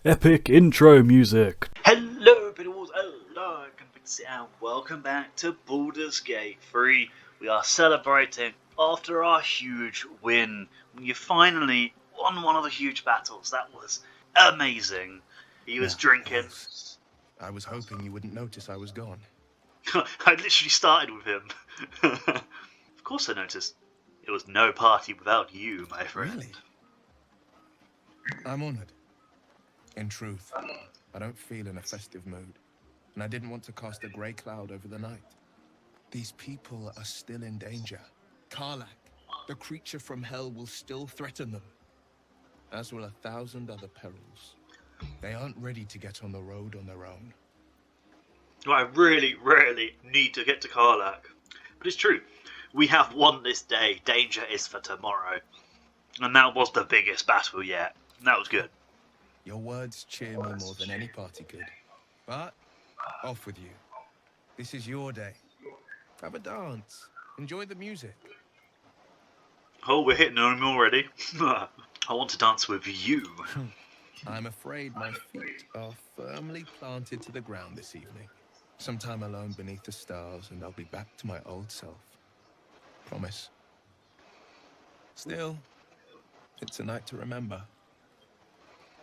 Epic intro music. Hello, Piddles, hello, and welcome back to Baldur's Gate 3. We are celebrating after our huge win. You finally won one of the huge battles. That was amazing. He was drinking. I was hoping you wouldn't notice I was gone. I literally started with him. Of course I noticed. It was no party without you, my friend. Really? I'm honored. In truth, I don't feel in a festive mood, and I didn't want to cast a grey cloud over the night. These people are still in danger. Karlach, the creature from hell, will still threaten them, as will 1,000 other perils. They aren't ready to get on the road on their own. I really, really need to get to Karlach. But it's true. We have won this day. Danger is for tomorrow. And that was the biggest battle yet. And that was good. Your words cheer me more than any party could. But, off with you. This is your day. Have a dance. Enjoy the music. Oh, we're hitting on him already. I want to dance with you. I'm afraid my feet are firmly planted to the ground this evening. Some time alone beneath the stars, and I'll be back to my old self. Promise. Still, it's a night to remember.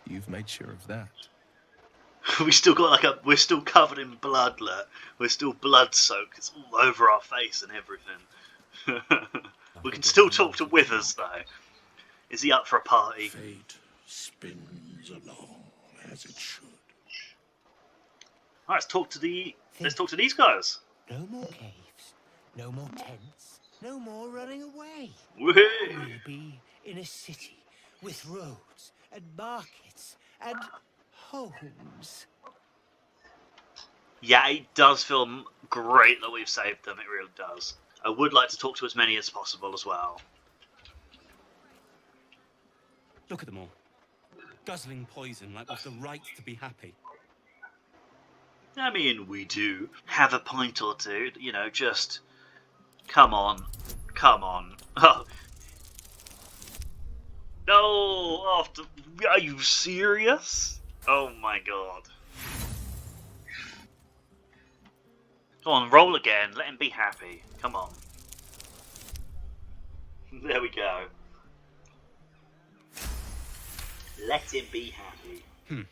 You've made sure of that. We still got we're still covered in blood, look. We're still blood soaked. It's all over our face and everything. We can still talk to Withers though. Is he up for a party? Fate spins along as it should. Alright, let's talk to these guys. No more caves, no more tents, no more running away. Woohoo! We'll be in a city with roads and markets and homes. Yeah, it does feel great that we've saved them. It really does. I would like to talk to as many as possible as well. Look at them all. Guzzling poison like with the right to be happy. I mean, we do have a pint or two, you know, just... Come on. Come on. Oh. No! After... Are you serious? Oh my god. Come on, roll again. Let him be happy. Come on. There we go. Let him be happy.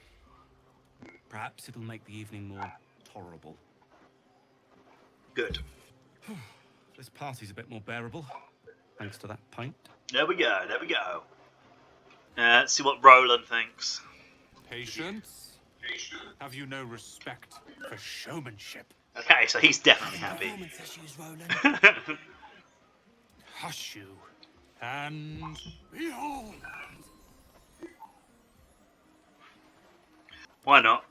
Perhaps it'll make the evening more tolerable. Good. This party's a bit more bearable, thanks to that pint. There we go, there we go. Let's see what Roland thinks. Patience? Have you no respect for showmanship? Okay, so he's definitely happy. Performance issues, Roland. Hush you, and behold! Why not?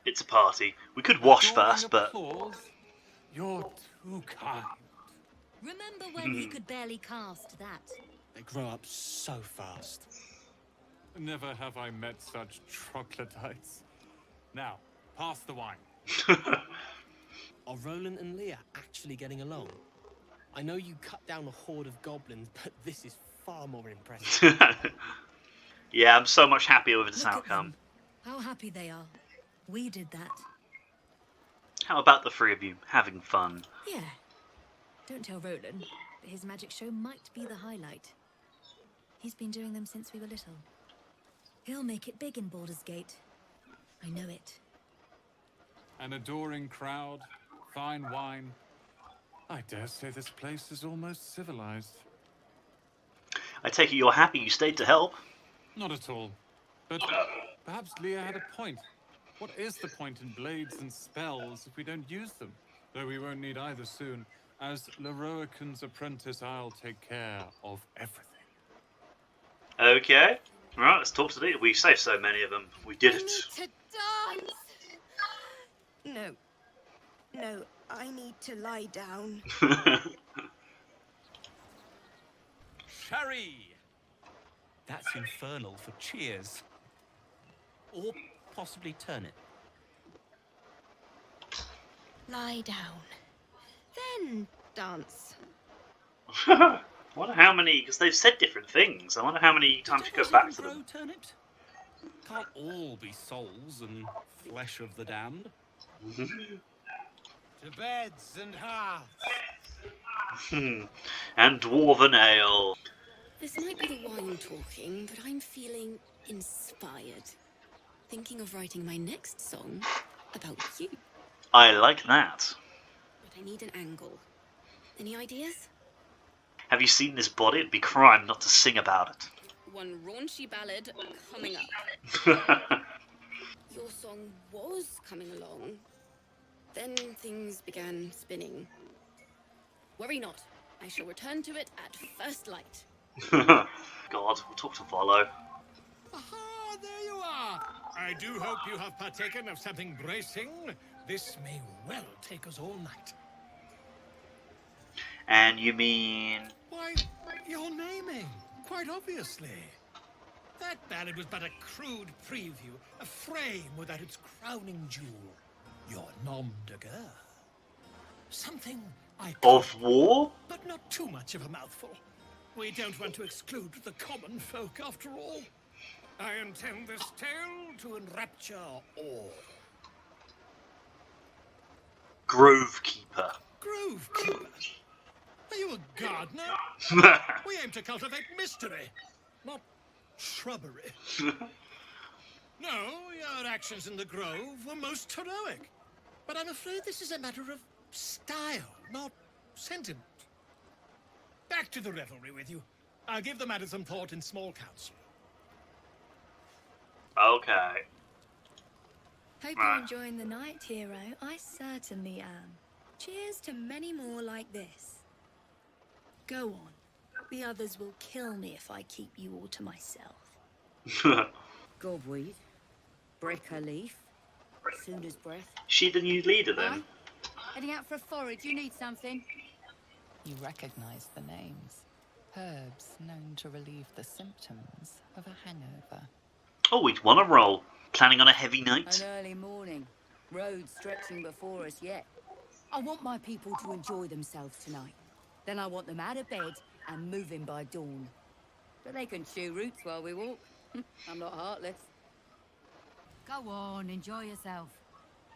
It's a party. We could wash Adoring first, but... applause? You're too kind. Remember when he could barely cast that? They grow up so fast. Never have I met such troglodytes. Now, pass the wine. Are Roland and Leah actually getting along? I know you cut down a horde of goblins, but this is far more impressive. Yeah, I'm so much happier with this Look at outcome. them. How happy they are. We did that. How about the three of you having fun? Yeah. Don't tell Roland, but his magic show might be the highlight. He's been doing them since we were little. He'll make it big in Baldur's Gate. I know it. An adoring crowd, fine wine. I dare say this place is almost civilized. I take it you're happy you stayed to help? Not at all. But perhaps Leah had a point. What is the point in blades and spells if we don't use them? Though we won't need either soon. As Leroican's apprentice, I'll take care of everything. Okay. Right, let's talk to these. We saved so many of them. We did I it. need to dance! No, I need to lie down. Sherry! That's infernal for cheers. Or possibly turnip. Lie down. Then dance. I wonder how many, because they've said different things. I wonder how many times you go back to them. Grow turnips? Can't all be souls and flesh of the damned. To beds and hearths. And dwarven ale. This might be the wine talking, but I'm feeling inspired. Thinking of writing my next song about you. I like that. But I need an angle. Any ideas? Have you seen this body? It'd be crime not to sing about it. One raunchy ballad coming up. Your song was coming along. Then things began spinning. Worry not. I shall return to it at first light. God, we'll talk to Volo. Aha, there you are. I do hope you have partaken of something bracing. This may well take us all night. And you mean... Why, you're naming, quite obviously. That ballad was but a crude preview, a frame without its crowning jewel. Your nom de guerre. Something I Of war? but not too much of a mouthful. We don't want to exclude the common folk after all. I intend this tale to enrapture all. Grovekeeper. Grovekeeper? Are you a gardener? We aim to cultivate mystery, not shrubbery. No, your actions in the grove were most heroic. But I'm afraid this is a matter of style, not sentiment. Back to the revelry with you. I'll give the matter some thought in small council. Okay. Hope you're enjoying the night, hero. I certainly am. Cheers to many more like this. Go on. The others will kill me if I keep you all to myself. Gobweed, break a leaf, soon as breath. She the new leader then? Heading out for a forage, you need something? You recognize the names. Herbs known to relieve the symptoms of a hangover. Oh, we'd want to roll. Planning on a heavy night? An early morning. Road stretching before us yet. I want my people to enjoy themselves tonight. Then I want them out of bed and moving by dawn. But they can chew roots while we walk. I'm not heartless. Go on, enjoy yourself.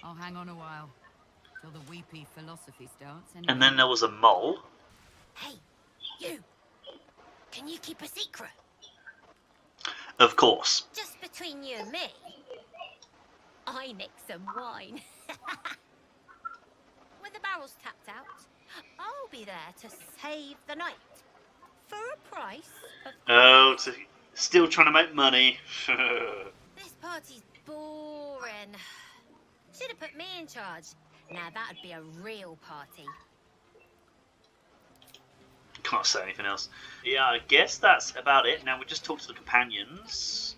I'll hang on a while. Till the weepy philosophy starts. And then there was a mole. Hey, you. Can you keep a secret? Of course. Just between you and me. I nicked some wine. With the barrels tapped out, I'll be there to save the night. For a price of... Oh, still trying to make money. This party's boring. Should have put me in charge. Now that'd be a real party. Can't say anything else. Yeah, I guess that's about it. Now we just talk to the companions.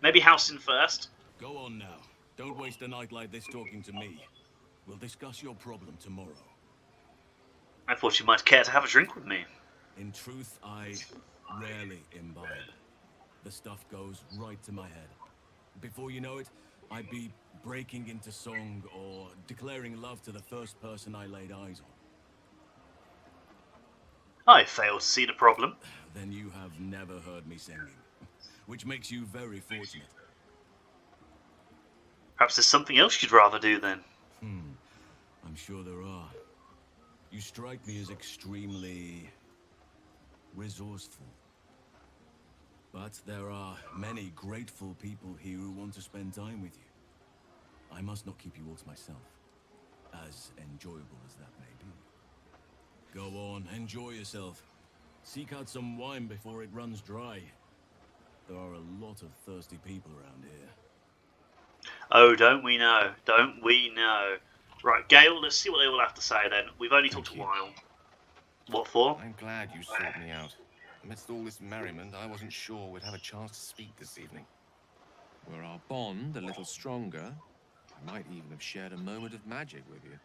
Maybe Halsin first. Go on now. Don't waste a night like this talking to me. We'll discuss your problem tomorrow. I thought you might care to have a drink with me. In truth, I rarely imbibe. The stuff goes right to my head. Before you know it, I'd be breaking into song or declaring love to the first person I laid eyes on. I fail to see the problem. Then you have never heard me singing, which makes you very fortunate. Perhaps there's something else you'd rather do then. I'm sure there are. You strike me as extremely resourceful. But there are many grateful people here who want to spend time with you. I must not keep you all to myself, as enjoyable as that may be. Go on, enjoy yourself. Seek out some wine before it runs dry. There are a lot of thirsty people around here. Oh, don't we know? Don't we know? Right, Gale, let's see what they all have to say then. We've only talked a while. What for? I'm glad you sought me out. Amidst all this merriment, I wasn't sure we'd have a chance to speak this evening. Were our bond a little stronger, I might even have shared a moment of magic with you.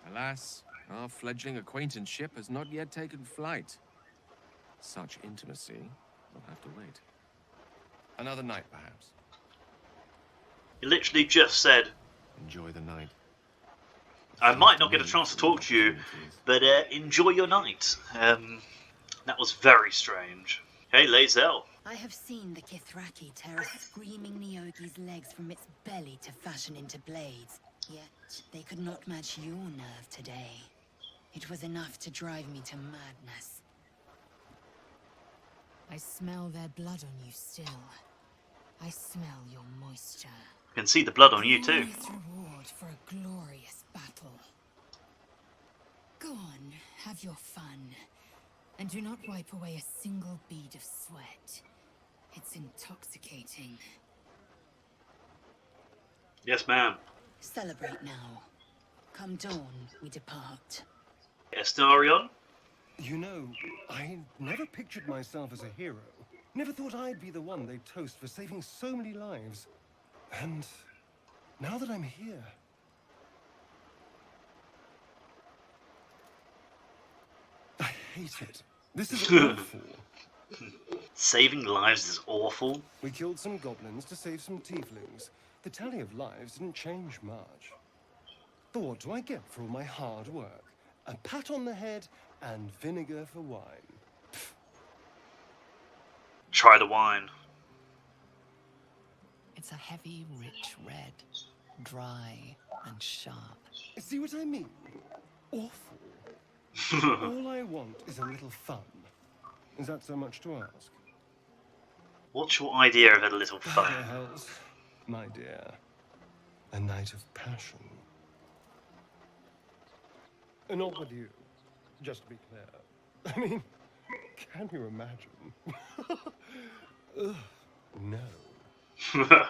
Alas, our fledgling acquaintanceship has not yet taken flight. Such intimacy will have to wait. Another night, perhaps. You literally just said, enjoy the night. I might not get a chance to talk to you, but enjoy your night. That was very strange. Hey, Lae'zel. I have seen the Kithraki tear a screaming Neogi's legs from its belly to fashion into blades. Yet they could not match your nerve today. It was enough to drive me to madness. I smell their blood on you still. I smell your moisture. I can see the blood on you too. Glorious reward for a glorious battle. Go on, have your fun. And do not wipe away a single bead of sweat. It's intoxicating. Yes, ma'am. Celebrate now. Come dawn, we depart. Estarion? You know, I never pictured myself as a hero. Never thought I'd be the one they'd toast for saving so many lives. And now that I'm here... I hate it. This is awful. Saving lives is awful. We killed some goblins to save some tieflings. The tally of lives didn't change much. But what do I get for all my hard work? A pat on the head and vinegar for wine. Pfft. Try the wine. It's a heavy, rich red, dry and sharp. See what I mean? Awful. All I want is a little fun. Is that so much to ask? What's your idea of a little fun? Hells, my dear. A night of passion. Not with you, just to be clear. I mean, can you imagine? Ugh, no.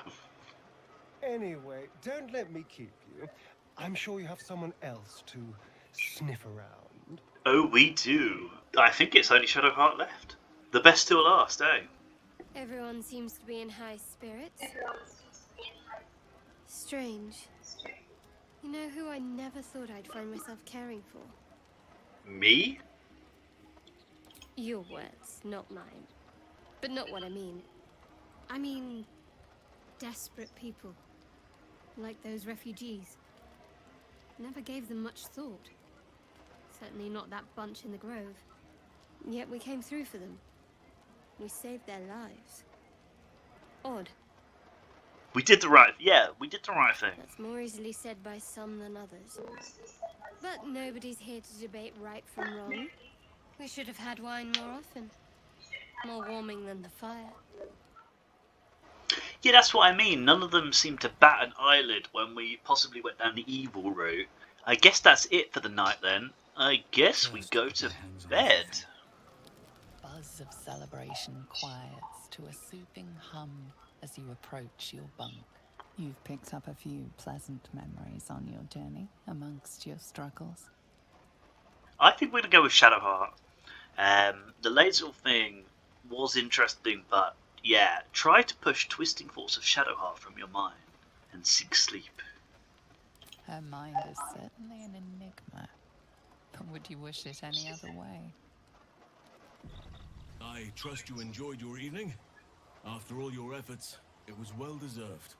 Anyway, don't let me keep you. I'm sure you have someone else to sniff around. Oh, we do. I think it's only Shadowheart left. The best till last, eh? Everyone seems to be in high spirits. Strange. You know who I never thought I'd find myself caring for? Me? Your words, not mine. But not what I mean. I mean, desperate people. Like those refugees. Never gave them much thought. Certainly not that bunch in the grove. Yet we came through for them. We saved their lives. Odd. We did the right thing. That's more easily said by some than others. But nobody's here to debate right from wrong. We should have had wine more often. More warming than the fire. Yeah, that's what I mean. None of them seemed to bat an eyelid when we possibly went down the evil route. I guess that's it for the night then. I guess we go to bed. Buzz of celebration quiets to a soothing hum as you approach your bunk. You've picked up a few pleasant memories on your journey amongst your struggles. I think we're going to go with Shadowheart. The laser thing was interesting, but yeah, try to push Twisting Force of Shadowheart from your mind and seek sleep. Her mind is certainly an enigma, but would you wish it any other way? I trust you enjoyed your evening. After all your efforts, it was well deserved.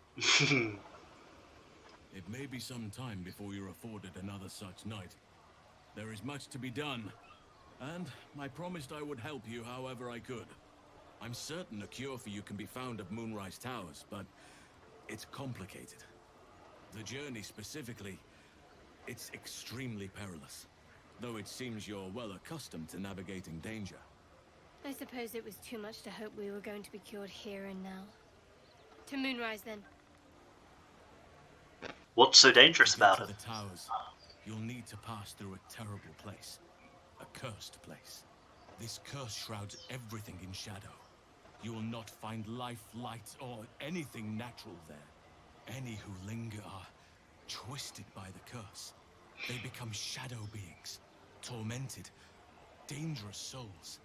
It may be some time before you're afforded another such night. There is much to be done, and I promised I would help you however I could. I'm certain a cure for you can be found at Moonrise Towers, but it's complicated. The journey specifically, it's extremely perilous, though it seems you're well accustomed to navigating danger. I suppose it was too much to hope we were going to be cured here and now. To Moonrise, then. What's so dangerous about To it? the towers, you'll need to pass through a terrible place. A cursed place. This curse shrouds everything in shadow. You will not find life, light, or anything natural there. Any who linger are twisted by the curse. They become shadow beings, tormented, dangerous souls.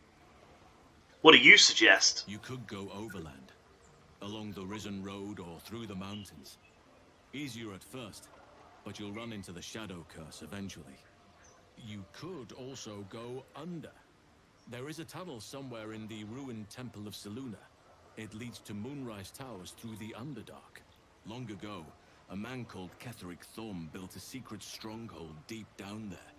What do you suggest? You could go overland, along the Risen Road or through the mountains. Easier at first, but you'll run into the shadow curse eventually. You could also go under. There is a tunnel somewhere in the ruined Temple of Selûne. It leads to Moonrise Towers through the Underdark. Long ago, a man called Ketheric Thorm built a secret stronghold deep down there,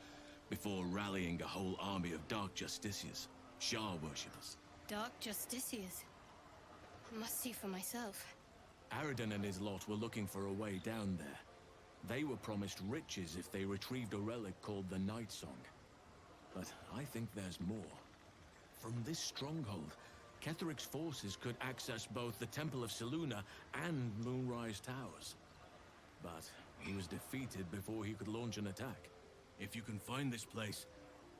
before rallying a whole army of Dark Justiciars, Shah worshippers. Dark Justiciars. Must see for myself. Aradin and his lot were looking for a way down there. They were promised riches if they retrieved a relic called the Night Song. But I think there's more. From this stronghold, Ketheric's forces could access both the Temple of Selûne and Moonrise Towers. But he was defeated before he could launch an attack. If you can find this place,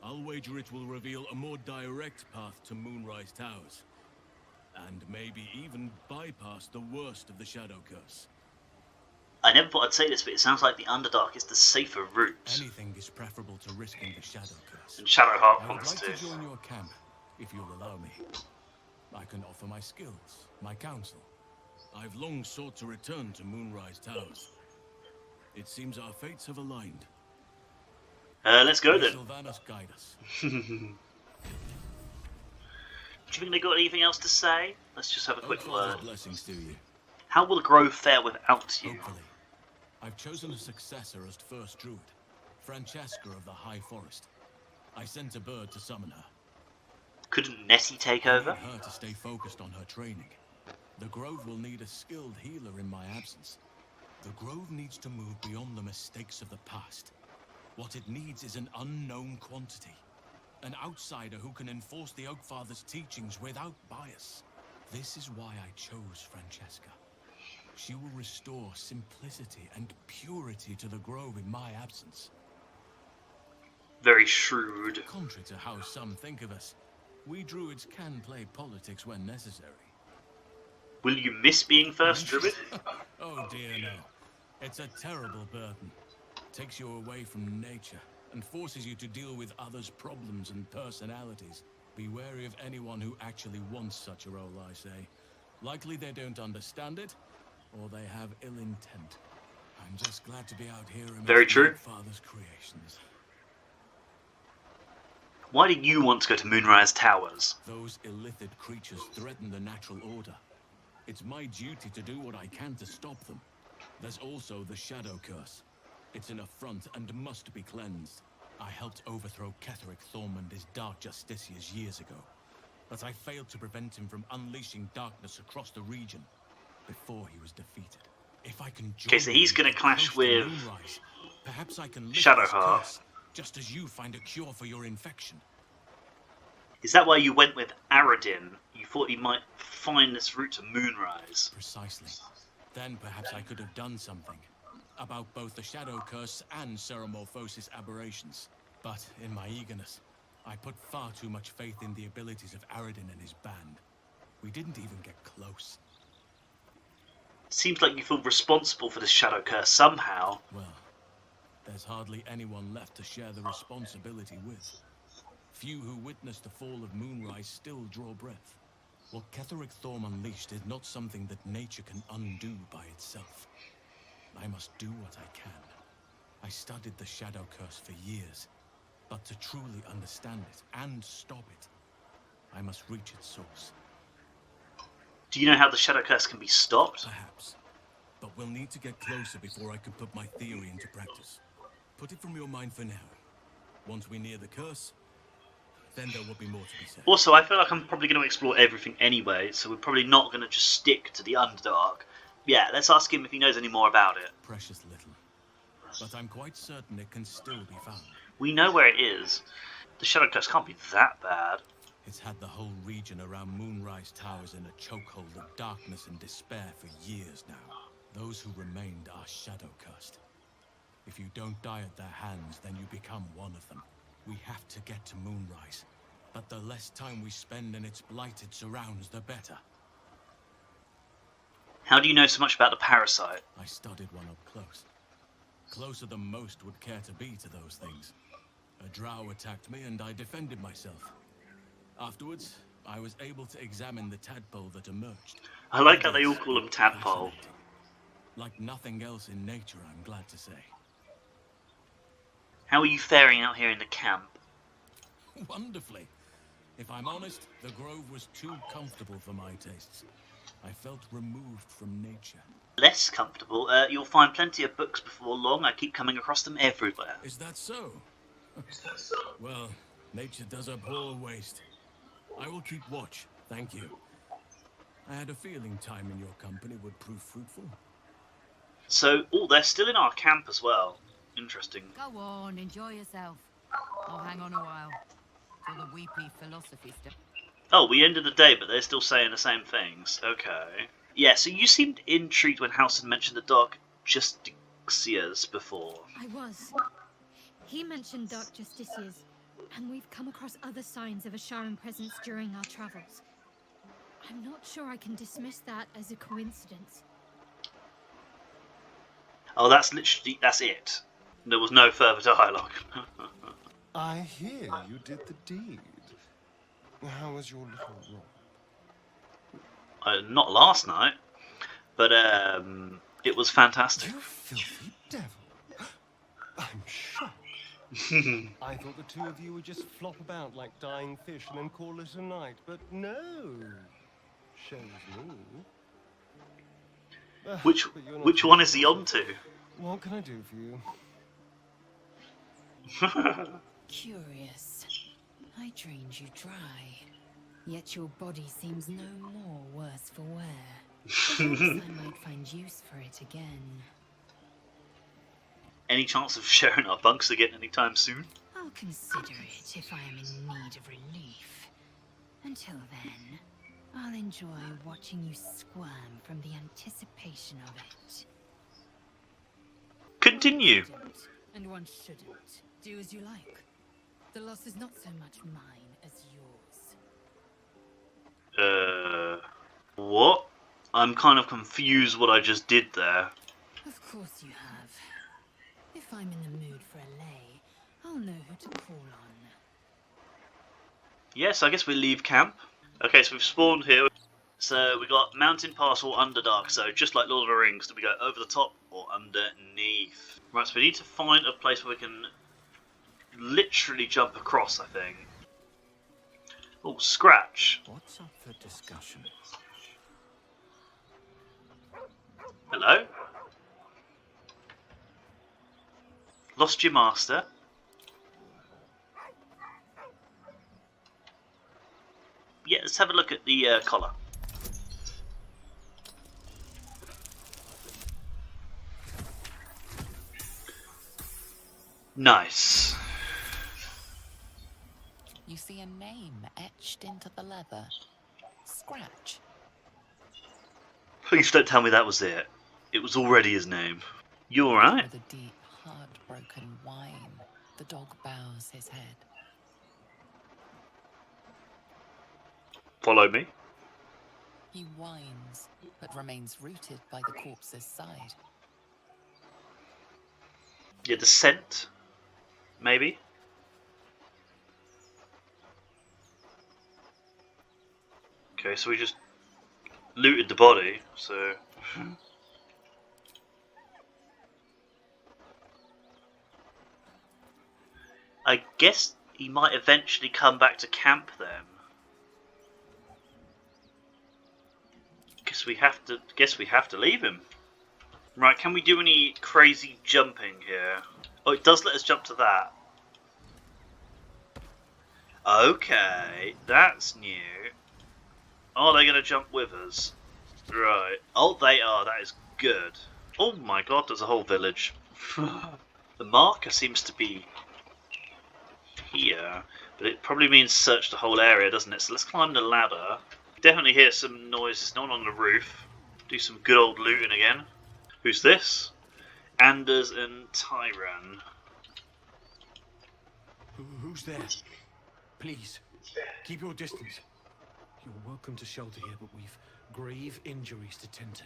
I'll wager it will reveal a more direct path to Moonrise Towers. And maybe even bypass the worst of the Shadow Curse. I never thought I'd say this, but it sounds like the Underdark is the safer route. Anything is preferable to risking the Shadow Curse. And Shadowheart I would points like to. to join your camp, if you'll allow me. I can offer my skills, my counsel. I've long sought to return to Moonrise Towers. It seems our fates have aligned. Let's go then. Sylvanas guide us. Do you think they got anything else to say? Let's just have a quick word. Blessings to you. How will the Grove fare without you? Hopefully. I've chosen a successor as first druid, Francesca of the High Forest. I sent a bird to summon her. Couldn't Nettie take I over? need her to stay focused on her training. The Grove will need a skilled healer in my absence. The Grove needs to move beyond the mistakes of the past. What it needs is an unknown quantity. An outsider who can enforce the Oakfather's teachings without bias. This is why I chose Francesca. She will restore simplicity and purity to the Grove in my absence. Very shrewd. Contrary to how some think of us, we druids can play politics when necessary. Will you miss being first druid? Oh dear no. It's a terrible burden. Takes you away from nature and forces you to deal with others' problems and personalities. Be wary of anyone who actually wants such a role, I say. Likely they don't understand it, or they have ill intent. I'm just glad to be out here amidst Very true. my father's creations. Why do you want to go to Moonrise Towers? Those illithid creatures threaten the natural order. It's my duty to do what I can to stop them. There's also the Shadow Curse. It's an affront and must be cleansed. I helped overthrow Ketheric Thorm and his Dark Justiciars years ago, but I failed to prevent him from unleashing darkness across the region before he was defeated. If I can join Okay, so he's going to clash with Moonrise, perhaps I can lift this Shadowheart. curse, just as you find a cure for your infection. Is that why you went with Aradin? You thought he might find this route to Moonrise? Precisely. Then perhaps I could have done something about both the Shadow Curse and Ceramorphosis aberrations. But in my eagerness, I put far too much faith in the abilities of Aradin and his band. We didn't even get close. Seems like you feel responsible for the Shadow Curse somehow. Well, there's hardly anyone left to share the responsibility with. Few who witnessed the fall of Moonrise still draw breath. What Ketheric Thorm unleashed is not something that nature can undo by itself. I must do what I can. I studied the Shadow Curse for years, but to truly understand it and stop it, I must reach its source. Do you know how the Shadow Curse can be stopped? Perhaps, but we'll need to get closer before I can put my theory into practice. Put it from your mind for now. Once we near the curse, then there will be more to be said. Also, I feel like I'm probably going to explore everything anyway, so we're probably not going to just stick to the Underdark. Yeah, let's ask him if he knows any more about it. Precious little. But I'm quite certain it can still be found. We know where it is. The Shadow Curse can't be that bad. It's had the whole region around Moonrise Towers in a chokehold of darkness and despair for years now. Those who remained are shadow cursed. If you don't die at their hands, then you become one of them. We have to get to Moonrise, but the less time we spend in its blighted surrounds, the better. How do you know so much about the parasite? I studied one up close. Closer than most would care to be to those things. A drow attacked me and I defended myself. Afterwards, I was able to examine the tadpole that emerged. I like how they all call him tadpole. Like nothing else in nature, I'm glad to say. How are you faring out here in the camp? Wonderfully. If I'm honest, the grove was too comfortable for my tastes. I felt removed from nature. Less comfortable? You'll find plenty of books before long. I keep coming across them everywhere. Is that so? Well, nature does abhor waste. I will keep watch, thank you. I had a feeling time in your company would prove fruitful. So, oh, they're still in our camp as well. Interesting. Go on, enjoy yourself. I'll hang on a while. Till the weepy philosophy stuff. Oh, we ended the day, but they're still saying the same things. Okay. Yeah, so you seemed intrigued when Halsin mentioned the Dark Justiciars before. I was. He mentioned Dark Justiciars, and we've come across other signs of a Sharan presence during our travels. I'm not sure I can dismiss that as a coincidence. Oh, that's it. There was no further dialogue. I hear you did the deed. How was your little room? Not last night, but it was fantastic. You filthy devil! I'm shocked. I thought the two of you would just flop about like dying fish and then call it a night, but no. Shows me. Which one is he on to? What can I do for you? Curious. I drained you dry. Yet your body seems no more worse for wear. Perhaps I might find use for it again. Any chance of sharing our bunks again anytime soon? I'll consider it if I am in need of relief. Until then, I'll enjoy watching you squirm from the anticipation of it. Continue. And one shouldn't. Do as you like. The loss is not so much mine as yours. What? I'm kind of confused what I just did there. Of course you have. If I'm in the mood for a lay, I'll know who to call on. Yes, I guess we leave camp. Okay, so we've spawned here. So we got Mountain Pass or Underdark, so just like Lord of the Rings, do we go over the top or underneath? Right, so we need to find a place where we can literally jump across, I think. Oh, Scratch. What's up for discussion? Hello? Lost your master. Yeah, let's have a look at the collar. Nice. You see a name etched into the leather. Scratch. Please don't tell me that was it. It was already his name. You alright? With a deep, heartbroken whine, the dog bows his head. Follow me. He whines, but remains rooted by the corpse's side. Yeah, the scent, maybe. Okay, so we just looted the body, so... I guess he might eventually come back to camp then. Guess we have to leave him. Right, can we do any crazy jumping here? Oh, it does let us jump to that. Okay, that's new. Are they going to jump with us? Right. Oh, they are. That is good. Oh my god, there's a whole village. The marker seems to be here, but it probably means search the whole area, doesn't it? So let's climb the ladder. Definitely hear some noises. No one on the roof. Do some good old looting again. Who's this? Anders and Tyran. Who's there? Please, keep your distance. You're welcome to shelter here, but we've grave injuries to tend to.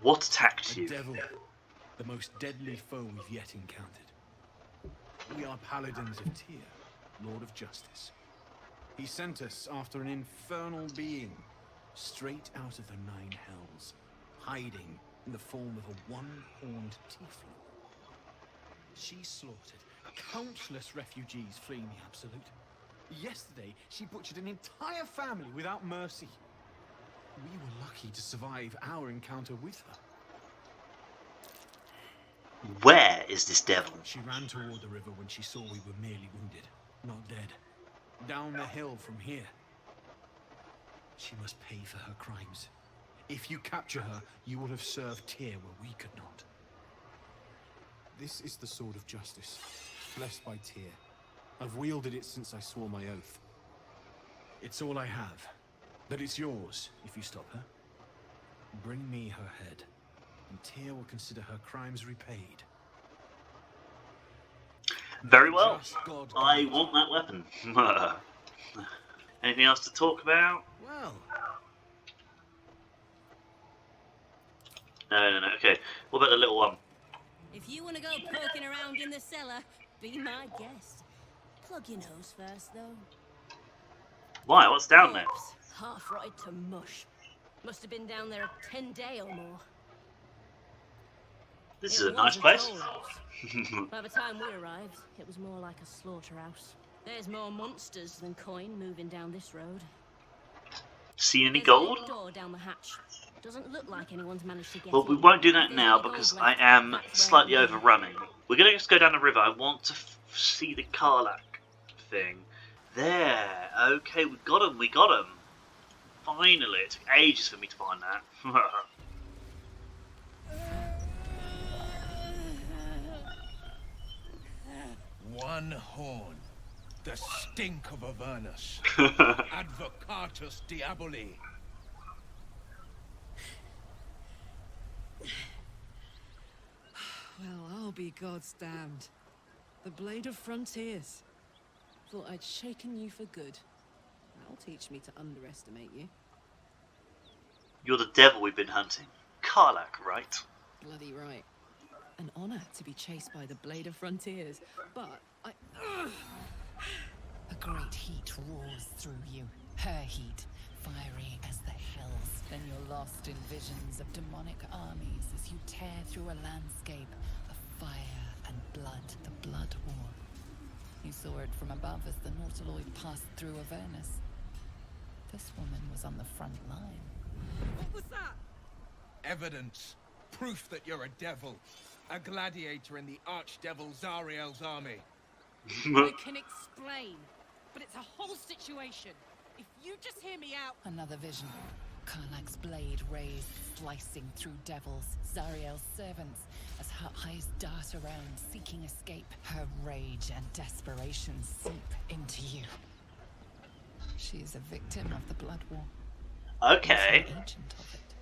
What attacked you? A devil, the most deadly foe we've yet encountered. We are paladins of Tyr, Lord of Justice. He sent us after an infernal being, straight out of the Nine Hells, hiding in the form of a one-horned tiefling. She slaughtered countless refugees fleeing the Absolute. Yesterday, she butchered an entire family without mercy. We were lucky to survive our encounter with her. Where is this devil? She ran toward the river when she saw we were merely wounded, not dead. Down the hill from here. She must pay for her crimes. If you capture her, you will have served Tyr where we could not. This is the sword of justice, blessed by Tyr. I've wielded it since I swore my oath. It's all I have, but it's yours if you stop her. Bring me her head, and Tyr will consider her crimes repaid. Very well. I want that weapon. Anything else to talk about? Well. No. Okay. What about the little one? If you want to go poking around in the cellar, be my guest. Plug your nose first, though. Why? What's down there? Half rotted to mush. Must have been down there a 10 day or more. This is a nice place. By the time we arrived, it was more like a slaughterhouse. There's more monsters than coin moving down this road. See any There's gold? a door down the hatch. Doesn't look like anyone's managed to get Well, in. we won't do that now because I am slightly overrunning. We're going to just go down the river. I want to see the Karlach thing. There. Okay, we got him. Finally. It took ages for me to find that. One horn. The stink of Avernus. Advocatus Diaboli. Well, I'll be God's damned. The Blade of Frontiers. Thought I'd shaken you for good. That'll teach me to underestimate you. You're the devil we've been hunting. Karlach, right? Bloody right. An honor to be chased by the Blade of Frontiers, but I... A great heat roars through you. Her heat, fiery as the hells. Then you're lost in visions of demonic armies as you tear through a landscape of fire and blood. The Blood War. You saw it from above as the Nautiloid passed through Avernus. This woman was on the front line. What was that? Evidence. Proof that you're a devil. A gladiator in the archdevil Zariel's army. I can explain, but it's a whole situation. If you just hear me out... Another vision. Karlach's blade raised, slicing through devils, Zariel's servants, as her eyes dart around, seeking escape. Her rage and desperation seep into you. She is a victim of the Blood War. Okay. An agent of it.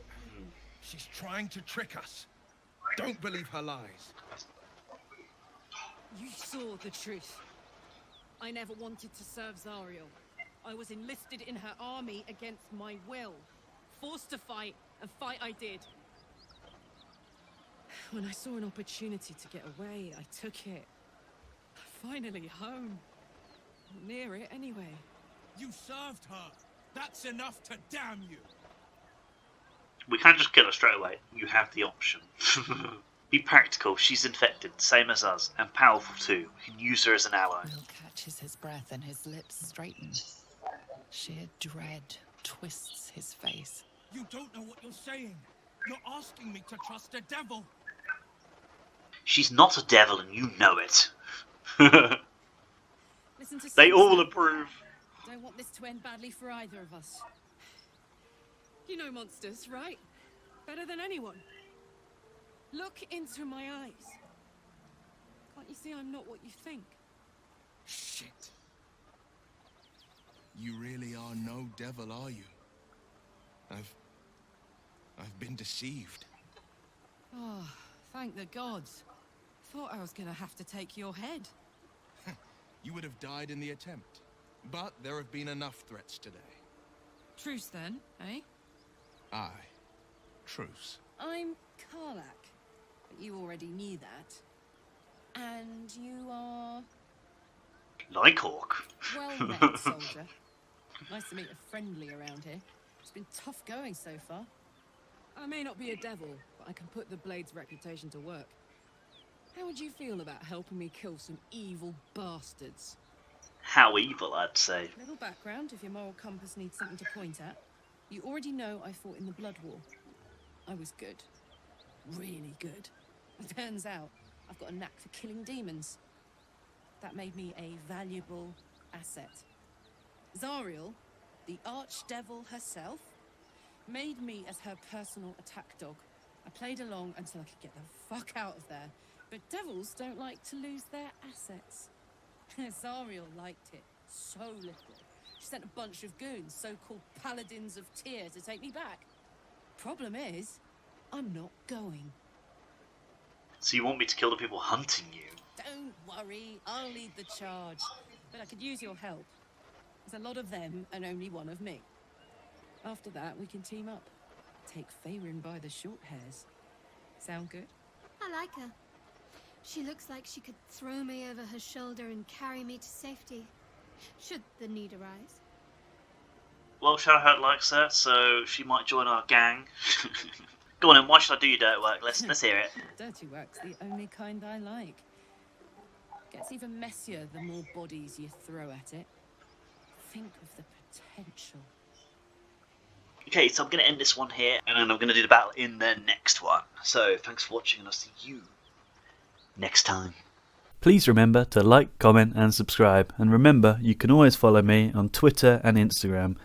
She's trying to trick us. Don't believe her lies. You saw the truth. I never wanted to serve Zariel. I was enlisted in her army against my will. Forced to fight, and fight I did. When I saw an opportunity to get away, I took it. Finally home. Near it, anyway. You served her. That's enough to damn you. We can't just kill her straight away. You have the option. Be practical. She's infected, same as us, and powerful too. We can use her as an ally. Will catches his breath and his lips straighten. Sheer dread twists his face. You don't know what you're saying. You're asking me to trust a devil. She's not a devil and you know it. Listen to They all Sansa. approve. Don't want this to end badly for either of us. You know monsters, right? Better than anyone. Look into my eyes. Can't you see I'm not what you think? Shit. You really are no devil, are you? I've been deceived. Oh, thank the gods. Thought I was gonna have to take your head. You would have died in the attempt. But there have been enough threats today. Truce then, eh? Aye. Truce. I'm Karlach, but you already knew that. And you are... Like-Orc. Well met, soldier. Nice to meet a friendly around here. It's been tough going so far. I may not be a devil, but I can put the Blade's reputation to work. How would you feel about helping me kill some evil bastards? How evil, I'd say. Little background if your moral compass needs something to point at. You already know I fought in the Blood War. I was good. Really good. It turns out I've got a knack for killing demons. That made me a valuable asset. Zariel, the archdevil herself, made me as her personal attack dog. I played along until I could get the fuck out of there. But devils don't like to lose their assets. Zariel liked it so little. She sent a bunch of goons, so-called paladins of Tyr, to take me back. Problem is, I'm not going. So you want me to kill the people hunting you? Don't worry, I'll lead the charge. But I could use your help. There's a lot of them and only one of me. After that, we can team up. Take Faerun by the short hairs. Sound good? I like her. She looks like she could throw me over her shoulder and carry me to safety, should the need arise. Well, Shadowheart likes her, so she might join our gang. Go on then, why should I do your dirty work? Let's hear it. Dirty work's the only kind I like. Gets even messier the more bodies you throw at it. Think of the potential. Okay, so I'm going to end this one here, and then I'm going to do the battle in the next one. So, thanks for watching, and I'll see you next time. Please remember to like, comment and subscribe, and remember you can always follow me on Twitter and Instagram